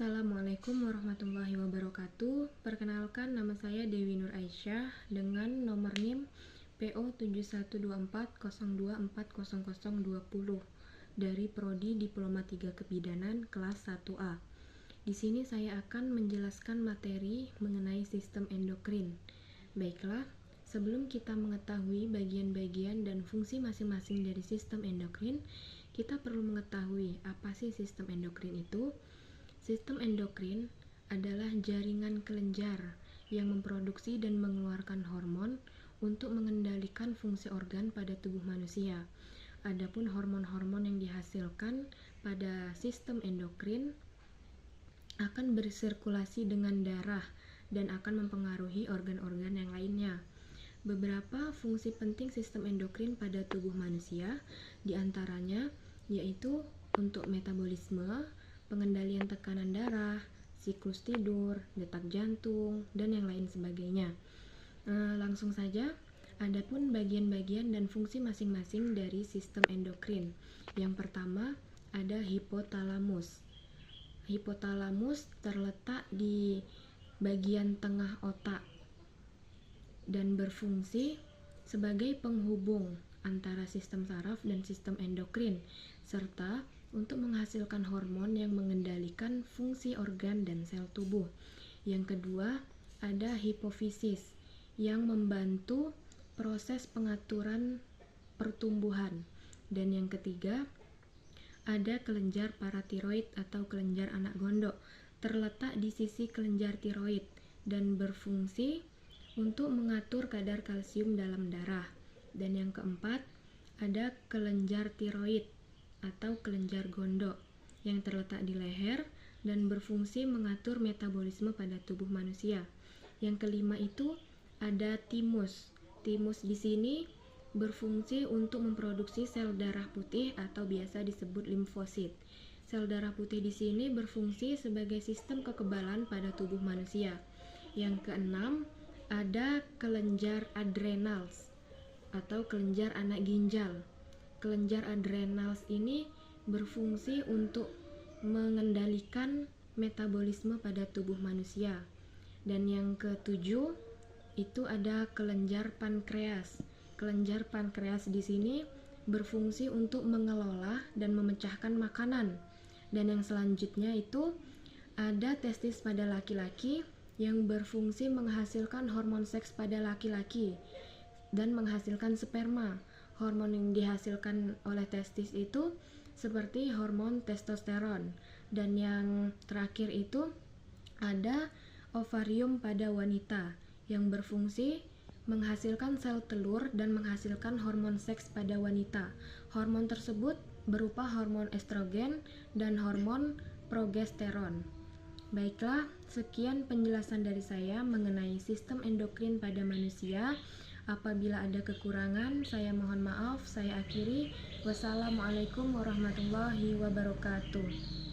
Assalamualaikum warahmatullahi wabarakatuh. Perkenalkan, nama saya Dewi Nur Aisyah dengan nomor NIM PO 7124024020 dari Prodi Diploma 3 Kebidanan kelas 1A. Di sini saya akan menjelaskan materi mengenai sistem endokrin. Baiklah, sebelum kita mengetahui bagian-bagian dan fungsi masing-masing dari sistem endokrin, kita perlu mengetahui apa sih sistem endokrin itu. Sistem endokrin adalah jaringan kelenjar yang memproduksi dan mengeluarkan hormon untuk mengendalikan fungsi organ pada tubuh manusia. Adapun hormon-hormon yang dihasilkan pada sistem endokrin akan bersirkulasi dengan darah dan akan mempengaruhi organ-organ yang lainnya. Beberapa fungsi penting sistem endokrin pada tubuh manusia diantaranya yaitu untuk metabolisme, pengendalian tekanan darah, siklus tidur, detak jantung, dan yang lain sebagainya. Langsung saja, adapun bagian-bagian dan fungsi masing-masing dari sistem endokrin. Yang pertama, ada hipotalamus. Hipotalamus terletak di bagian tengah otak dan berfungsi sebagai penghubung antara sistem saraf dan sistem endokrin, serta untuk menghasilkan hormon yang mengendalikan fungsi organ dan sel tubuh. Yang kedua, ada hipofisis yang membantu proses pengaturan pertumbuhan. Dan yang ketiga, ada kelenjar paratiroid atau kelenjar anak gondok, terletak di sisi kelenjar tiroid dan berfungsi untuk mengatur kadar kalsium dalam darah. Dan yang keempat, ada kelenjar tiroid atau kelenjar gondok yang terletak di leher dan berfungsi mengatur metabolisme pada tubuh manusia. Yang kelima itu ada timus. Timus di sini berfungsi untuk memproduksi sel darah putih atau biasa disebut limfosit. Sel darah putih di sini berfungsi sebagai sistem kekebalan pada tubuh manusia. Yang keenam ada kelenjar adrenals atau kelenjar anak ginjal. Kelenjar adrenals ini berfungsi untuk mengendalikan metabolisme pada tubuh manusia. Dan yang ketujuh itu ada kelenjar pankreas. Kelenjar pankreas di sini berfungsi untuk mengelola dan memecahkan makanan. Dan yang selanjutnya itu ada testis pada laki-laki yang berfungsi menghasilkan hormon seks pada laki-laki dan menghasilkan sperma. Hormon yang dihasilkan oleh testis itu seperti hormon testosteron. Dan yang terakhir itu ada ovarium pada wanita yang berfungsi menghasilkan sel telur dan menghasilkan hormon seks pada wanita. Hormon tersebut berupa hormon estrogen dan hormon progesteron. Baiklah, sekian penjelasan dari saya mengenai sistem endokrin pada manusia. Apabila ada kekurangan, saya mohon maaf. Saya akhiri. Wassalamualaikum warahmatullahi wabarakatuh.